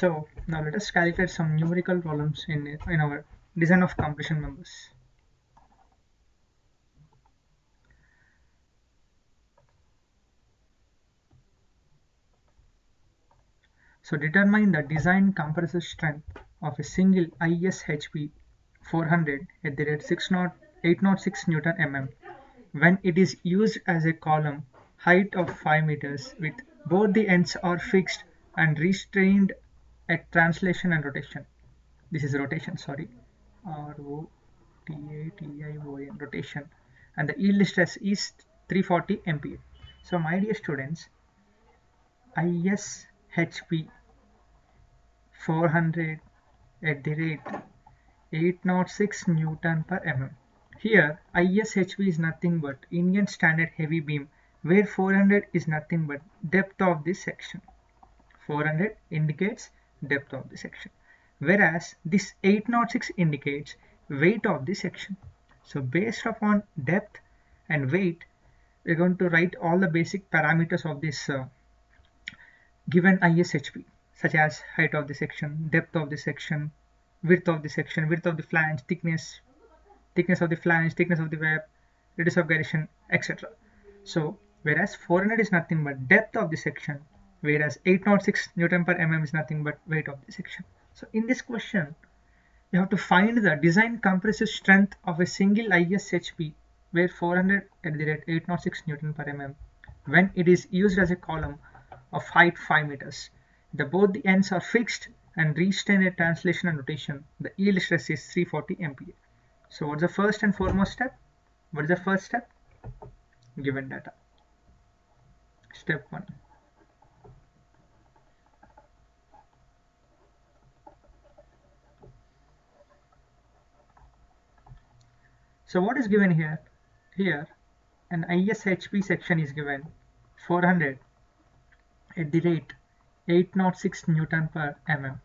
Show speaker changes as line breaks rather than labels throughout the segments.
So now let us calculate some numerical problems in our design of compression members. So determine the design compressive strength of a single ISHB 400 at the rate 806 Newton mm when it is used as a column height of 5 meters with both the ends are fixed and restrained at translation and rotation. This is rotation, sorry. ROTATION, rotation. And the yield stress is 340 MPa. So my dear students, ISHB 400 at the rate 806 Newton per mm. Here ISHB is nothing but Indian Standard Heavy Beam, where 400 is nothing but depth of this section. 400 indicates depth of the section, whereas this 806 indicates weight of the section. So based upon depth and weight, we're going to write all the basic parameters of this given ISHB, such as height of the section, depth of the section, width of the section, width of the flange, thickness of the flange, thickness of the web, radius of gyration, etc. So whereas 400 is nothing but depth of the section, whereas 806 Newton per mm is nothing but weight of the section. So in this question, you have to find the design compressive strength of a single ISHB where 400 at the rate 806 Newton per mm when it is used as a column of height 5 meters. Both the ends are fixed and restrained at translation and rotation. The yield stress is 340 MPa. So what's the first and foremost step? What is the first step? Given data. Step 1. So what is given here? Here an ISHB section is given 400 at the rate 806 Newton per mm.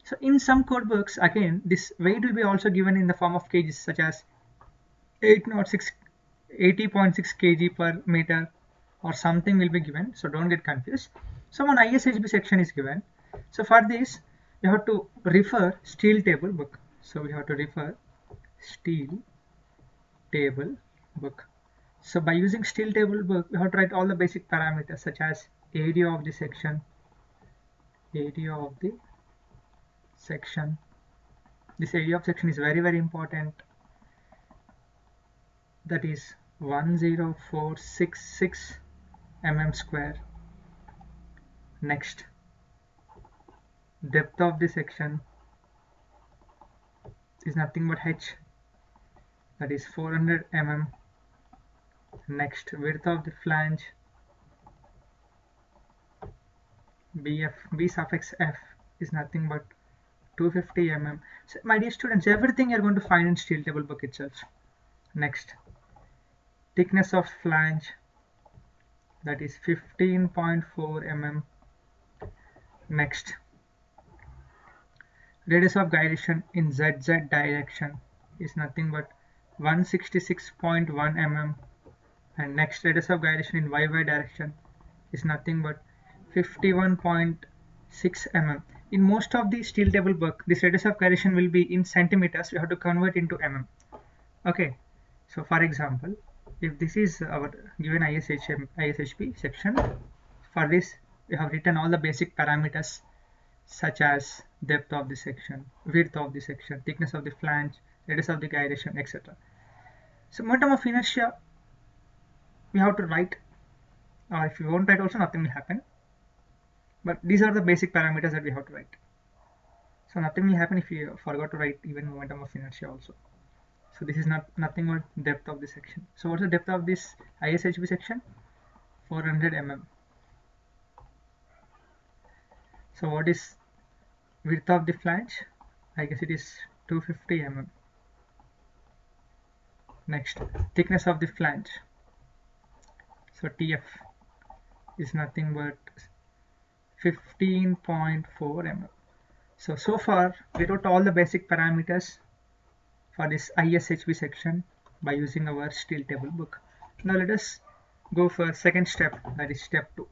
So in some code books, again, this weight will be also given in the form of kgs, such as 806, 80.6 kg per meter or something will be given. So don't get confused. So one ISHB section is given. So for this, you have to refer steel table book. So we have to refer steel table book. So by using steel table book, we have to write all the basic parameters such as area of the section, This area of section is very important. That is 10466 mm square. Next, depth of the section is nothing but h, that is 400 mm. Next, width of the flange, B suffix f is nothing but 250 mm. So my dear students, everything you're going to find in steel table book itself. Next, thickness of flange, that is 15.4 mm. Next, radius of gyration in ZZ direction is nothing but 166.1 mm. And next, radius of gyration in YY direction is nothing but 51.6 mm. In most of the steel table book, this radius of gyration will be in centimeters. We have to convert into mm. Okay, so for example, if this is our given ISHB section, for this we have written all the basic parameters such as depth of the section, width of the section, thickness of the flange, radius of the gyration, etc. So momentum of inertia we have to write, or if you won't write also nothing will happen. But these are the basic parameters that we have to write. So nothing will happen if you forgot to write even momentum of inertia also. So this is nothing but depth of the section. So what's the depth of this ISHB section? 400 mm. So what is width of the flange? I guess it is 250 mm. Next, thickness of the flange. So TF is nothing but 15.4 mm. So far we wrote all the basic parameters for this ISHB section by using our steel table book. Now let us go for second step, that is step 2.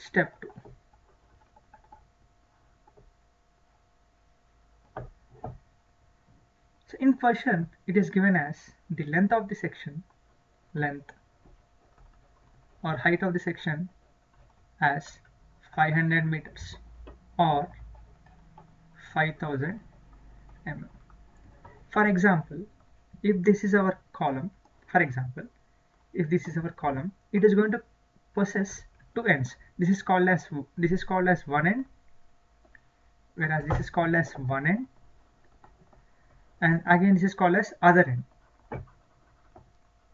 step 2. So in question, it is given as the length of the section, length or height of the section as 500 meters or 5000 mm. For example, if this is our column, it is going to possess two ends. This is called as one end, whereas this is called as one end, and again this is called as other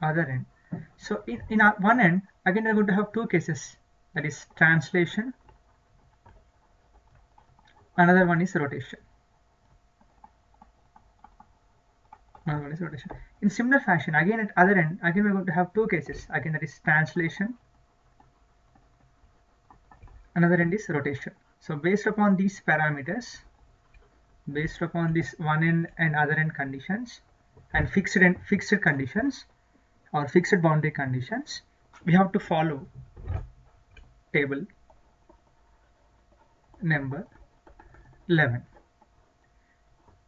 end. So in one end, again we're going to have two cases, that is translation, another one is rotation. In similar fashion, again at other end, again we're going to have two cases, again that is translation, another end is rotation. So based upon these parameters, based upon this one end and other end conditions and fixed conditions or fixed boundary conditions, we have to follow table number 11.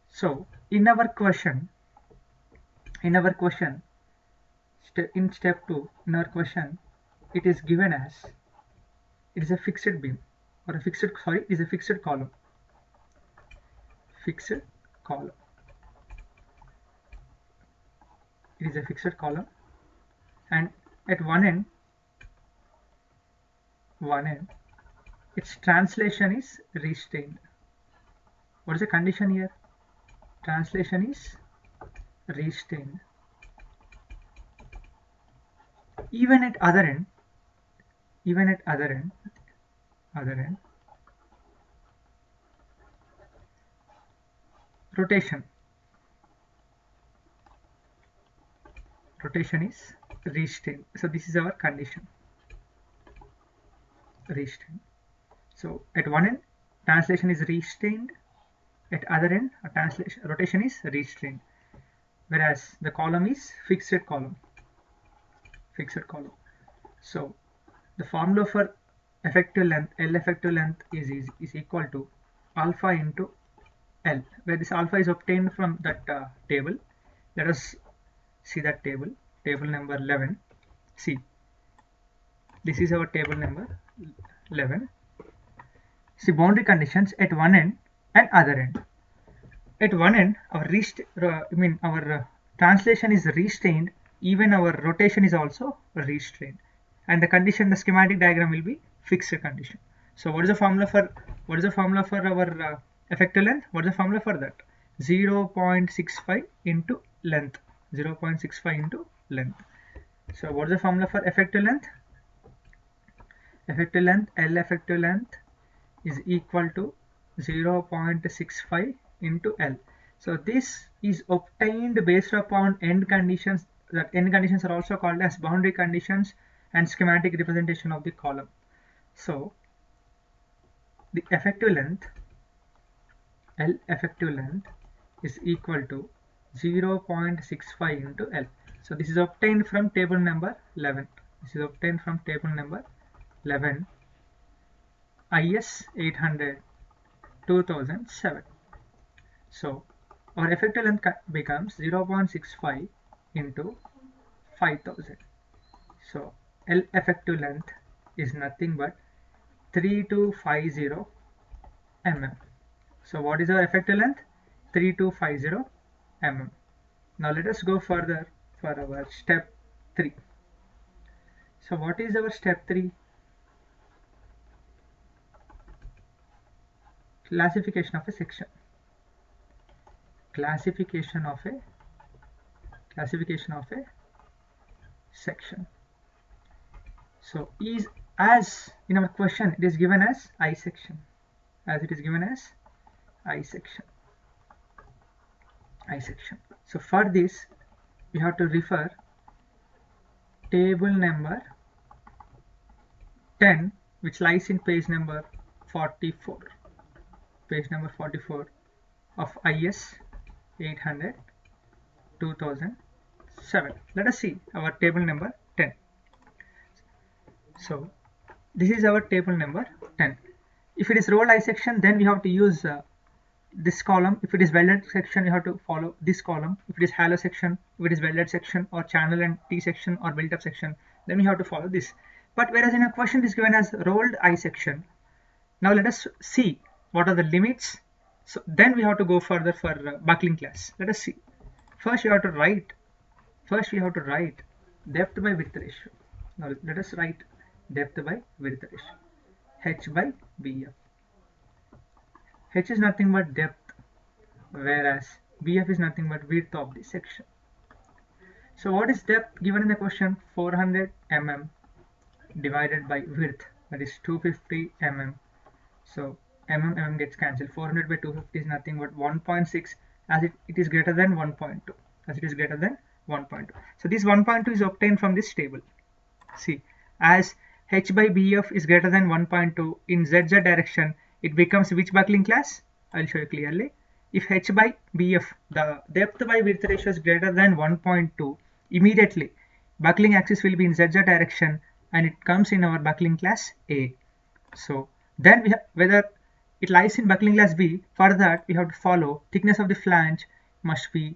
So in our question, in step 2, in our question, it is given as it is a fixed beam or it is a fixed column. It is a fixed column, and at one end its translation is restrained. What is the condition here? Translation is restrained. Even at other end, rotation is restrained. So this is our condition, restrained. So at one end translation is restrained, at other end rotation is restrained, whereas the column is fixed column. So the formula for effective length, L effective length is equal to alpha into L, where this alpha is obtained from that table. Let us see that table number 11. See, this is our table number 11. See, boundary conditions at one end and other end. At one end, our translation is restrained, even our rotation is also restrained, and the condition, the schematic diagram will be fixed condition. So what is the formula for our effective length? What is the formula for that? 0.65 into length. 0.65 into length. So what is the formula for effective length? L effective length is equal to 0.65 into L. So this is obtained based upon end conditions. That end conditions are also called as boundary conditions and schematic representation of the column. So the effective length, L effective length, is equal to 0.65 into L. So this is obtained from table number 11. IS 800 2007. So our effective length becomes 0.65 into 5000. So L effective length is nothing but 3250 mm. So what is our effective length? 3250 mm. Now let us go further for our step 3. So what is our step 3? Classification of a section. Classification of a section. So is, as in our question, it is given as I section. So for this we have to refer table number 10, which lies in page number 44. Of IS 800 2007. Let us see our table number 10. So This is our table number 10. If it is rolled I section, then we have to use this column. If it is welded section, you have to follow this column. If it is hollow section, if it is welded section or channel and T section or built up section, then we have to follow this. But whereas in a question it is given as rolled I section. Now let us see what are the limits. So then we have to go further for buckling class. Let us see. First we have to write depth by width ratio. Now let us write depth by width ratio. H by BF. H is nothing but depth, whereas BF is nothing but width of the section. So what is depth given in the question? 400 mm divided by width, that is 250 mm. So mm gets cancelled. 400 by 250 is nothing but 1.6, as it is greater than 1.2. So this 1.2 is obtained from this table. See, as H by BF is greater than 1.2 in ZZ direction, it becomes which buckling class? I will show you clearly. If H by BF, the depth by width ratio is greater than 1.2, immediately buckling axis will be in ZZ direction and it comes in our buckling class A. So then we have, whether it lies in buckling class B, for that we have to follow thickness of the flange must be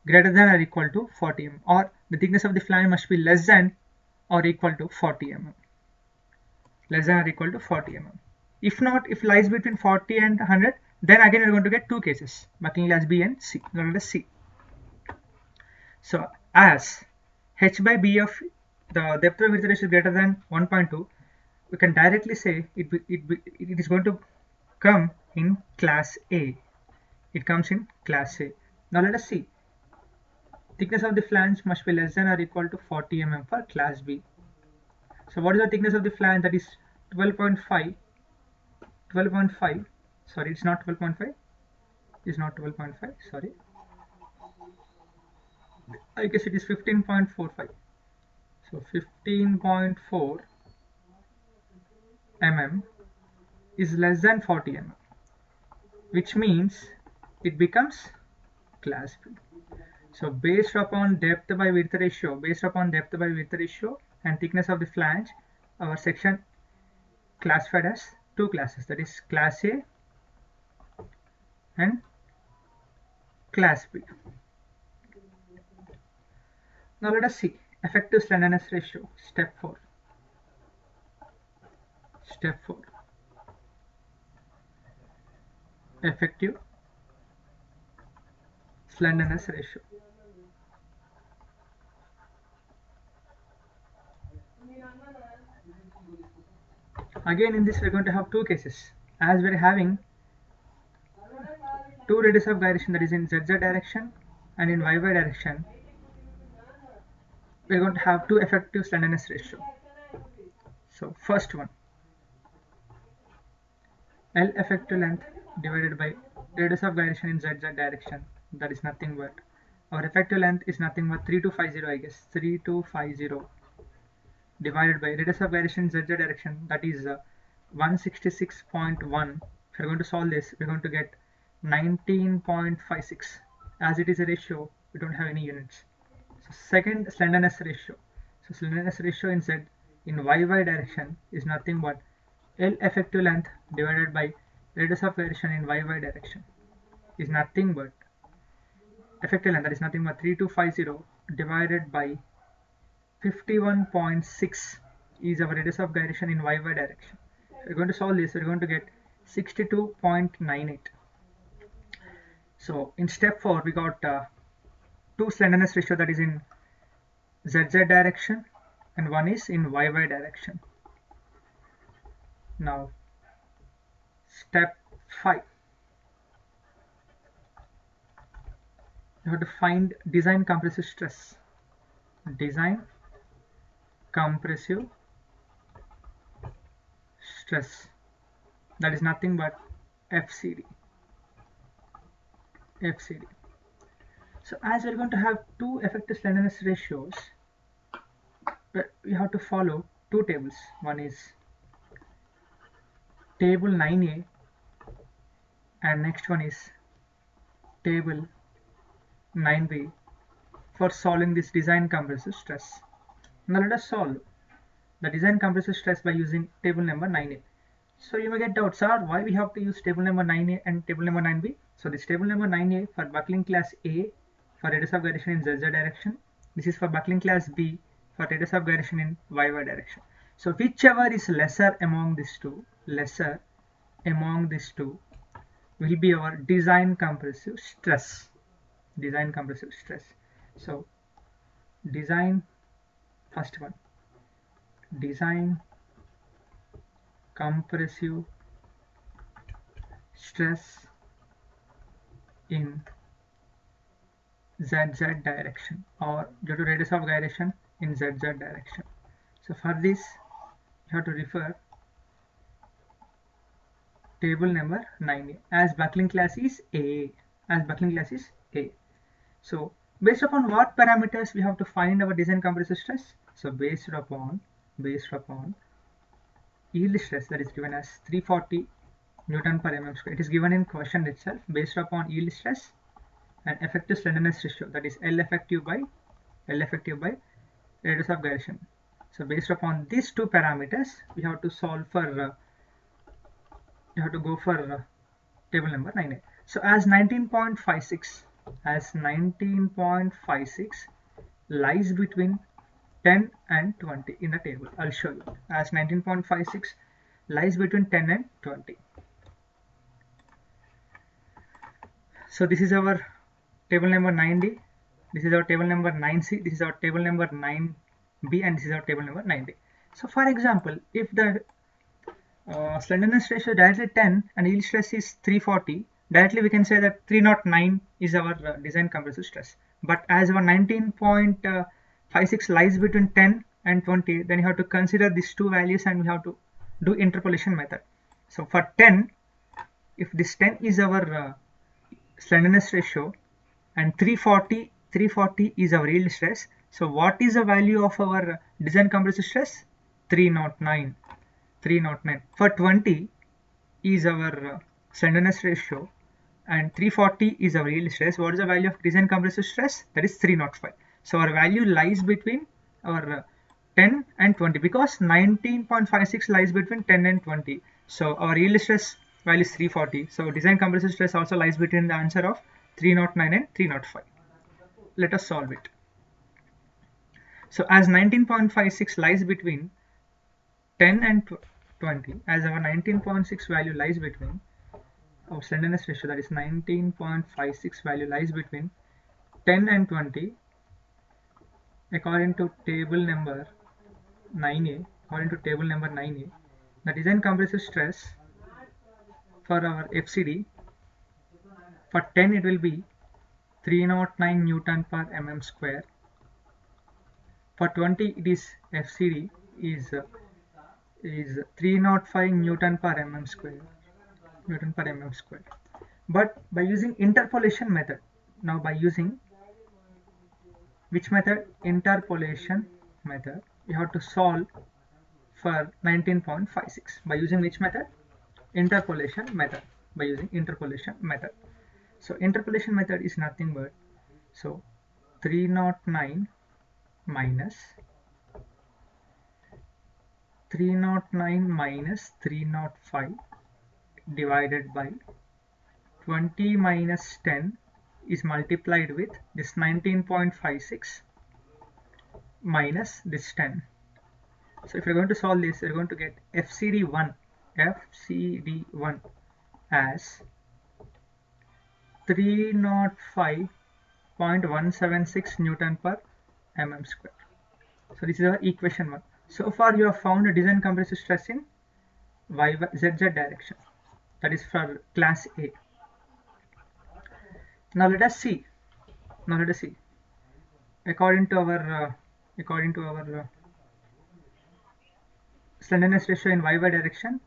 greater than or equal to 40 mm, or the thickness of the flange must be less than or equal to 40 mm. Less than or equal to 40 mm. If not, if lies between 40 and 100, then again we are going to get two cases, buckling class B and C. Now let us see. So as H by B of the depth by width ratio is greater than 1.2, we can directly say it is going to come in class A. It comes in class A. Now let us see. Thickness of the flange must be less than or equal to 40 mm for class B. So what is the thickness of the flange? That is 12.5. Sorry, it's not 12.5. It's not 12.5. Sorry. I guess it is 15.45. So 15.4 mm is less than 40 mm, which means it becomes class B. So based upon depth by width ratio, and thickness of the flange, our section classified as two classes, that is class A and class B. Now let us see effective slenderness ratio, step 4. Effective slenderness ratio. Again in this we are going to have two cases, as we are having two radius of gyration, that is in ZZ direction and in YY direction. We are going to have two effective slenderness ratio. So first one, L effective length divided by radius of gyration in ZZ direction, that is nothing but, our effective length is nothing but 3250, I guess 3250, divided by radius of gyration in ZZ direction, that is 166.1. If we are going to solve this, we are going to get 19.56. As it is a ratio, we don't have any units. So second, slenderness ratio. So slenderness ratio in YY direction is nothing but L effective length divided by radius of gyration in YY direction is nothing but effective length, that is nothing but 3250 divided by 51.6 is our radius of gyration in YY direction. If we're going to solve this, we're going to get 62.98. So in step 4 we got two slenderness ratio, that is in ZZ direction and one is in YY direction. Now step 5, you have to find design compressive stress. Design compressive stress, that is nothing but FCD. So as we're going to have two effective slenderness ratios, we have to follow two tables. One is table 9A and next one is table 9B for solving this design compressive stress. Now let us solve. the design compressive stress by using table number 9a. So you may get doubts, sir, why we have to use table number 9a and table number 9b? So this table number 9a for buckling class A for radius of gyration in ZZ direction. This is for buckling class B for radius of gyration in YY direction. So whichever is lesser among these two, will be our design compressive stress. So first one, design compressive stress in ZZ direction, or due to radius of gyration in ZZ direction. So for this you have to refer table number 9a, as buckling class is A. So based upon what parameters we have to find our design compressive stress? So based upon yield stress, that is given as 340 Newton per mm square. It is given in question itself, based upon yield stress and effective slenderness ratio, that is L effective by radius of gyration. So based upon these two parameters, we have to solve for table number 9a. So as 19.56 lies between 10 and 20 in the table. I'll show you. As 19.56 lies between 10 and 20. So this is our table number 9d, this is our table number 9c, this is our table number 9b, and this is our table number 9d. So for example, if the slenderness ratio directly 10 and yield stress is 340, directly we can say that 309 is our design compressive stress. But as our 19.56 lies between 10 and 20, then you have to consider these two values and we have to do interpolation method. So for 10, if this 10 is our slenderness ratio and 340 is our yield stress, so what is the value of our design compressive stress? 309. For 20 is our slenderness ratio and 340 is our yield stress. What is the value of design compressive stress? That is 305. So our value lies between our 10 and 20, because 19.56 lies between 10 and 20. So our yield stress value is 340. So design compressive stress also lies between the answer of 309 and 305. Let us solve it. So as 19.56 lies between 10 and 20, as our 19.6 value lies between our slenderness ratio, that is 19.56 value lies between 10 and 20, according to table number 9a, the design compressive stress for our FCD, for 10 it will be 309 Newton per mm square. For 20 it is FCD is 305 Newton per mm square. But by using interpolation method, now by using which method? Interpolation method, you have to solve for 19.56 by using which method? Interpolation method. So interpolation method is nothing but, so 309 minus 305 divided by 20 minus 10 is multiplied with this 19.56 minus this 10. So if you're going to solve this, you're going to get FCD1 as 305.176 Newton per mm square. So this is our equation 1. So far you have found a design compressive stress in ZZ direction, that is for class A. Now let us see. According to our slenderness ratio in YY direction,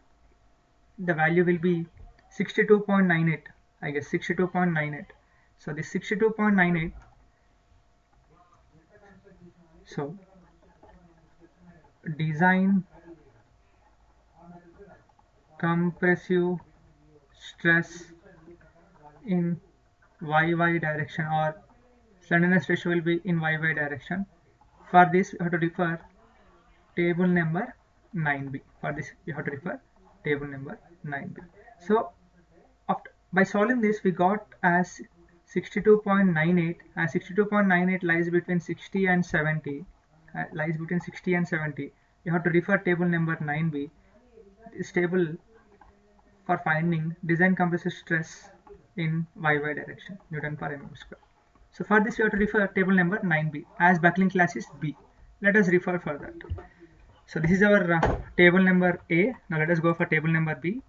the value will be 62.98. I guess 62.98. So this 62.98. So design compressive stress in YY direction, or slenderness ratio will be in YY direction. For this, we have to refer table number 9b. For this you have to refer table number 9b. So by solving this we got as 62.98, as 62.98 lies between 60 and 70, you have to refer table number 9b. This table for finding design compressive stress in YY direction, Newton per mm square. So for this we have to refer table number 9b, as buckling class is B. Let us refer for that. So this is our table number A. Now let us go for table number B.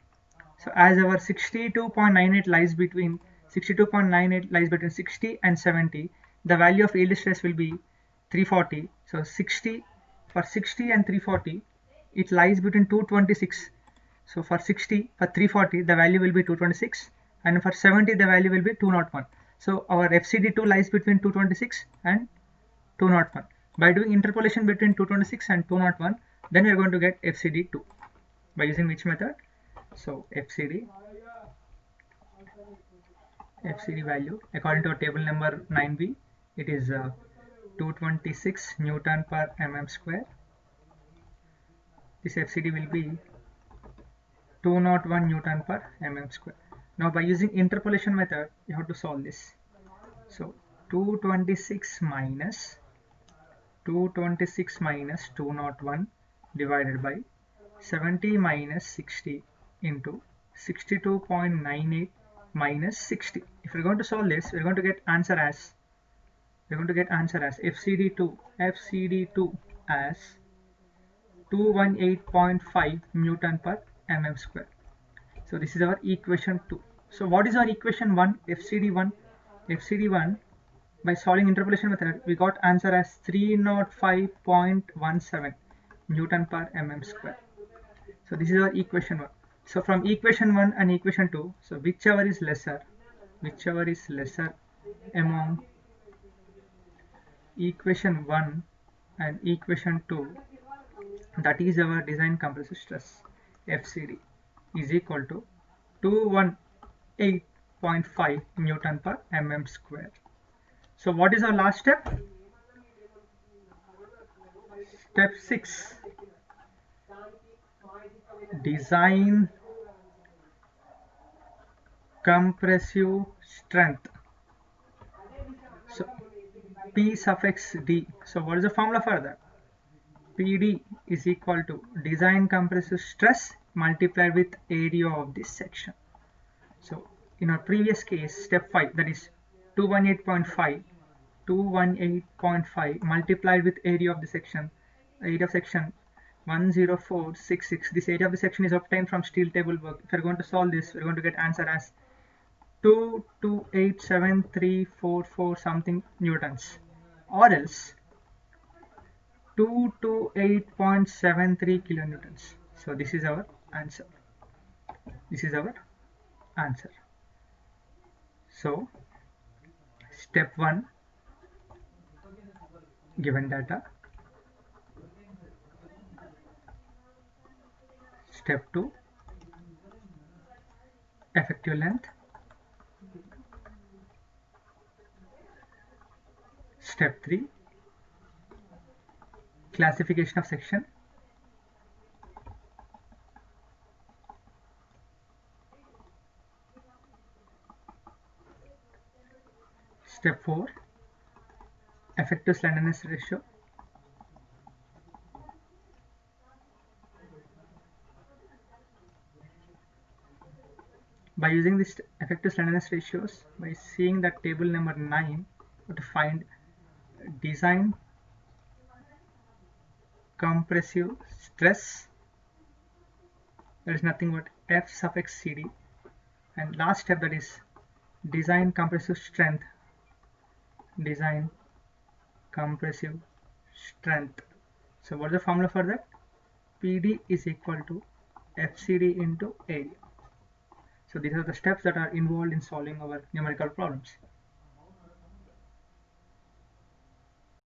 So as our 62.98 lies between 60 and 70, the value of yield stress will be 340. So 60 and 340, it lies between 226. So for 340 the value will be 226, and for 70 the value will be 201. So our FCD2 lies between 226 and 201. By doing interpolation between 226 and 201, then we are going to get FCD2 by using which method? So FCD value according to our table number 9b, it is 226 Newton per mm square. This FCD will be 201 Newton per mm square. Now by using interpolation method you have to solve this. So 226 minus 201 divided by 70 minus 60 into 62.98 minus 60. If we're going to solve this, we're going to get answer as FCD2 as 218.5 Newton per mm square. So this is our equation 2. So what is our equation 1? FCD1 by solving interpolation method we got answer as 305.17 Newton per mm square. So this is our equation 1. So from equation 1 and equation 2, so whichever is lesser among equation 1 and equation 2, that is our design compressive stress. FCD is equal to 218.5 Newton per mm square. So what is our last step? Step 6. Design compressive strength. So P suffix D. So what is the formula for that? PD is equal to design compressive stress multiplied with area of this section. So in our previous case, step 5, that is 218.5 multiplied with area of the section, 10466. This area of the section is obtained from steel table work. If we are going to solve this, we are going to get answer as 2287344 something newtons, or else 228.73 kilonewtons. So this is our answer. So step 1, given data. Step 2, effective length. Step 3, classification of section. Step 4, effective slenderness ratio. By using this effective slenderness ratios, by seeing that table number 9, we have to find design compressive stress, that is nothing but F suffix CD, and last step, that is design compressive strength. So what is the formula for that? PD is equal to FCD into area. So these are the steps that are involved in solving our numerical problems.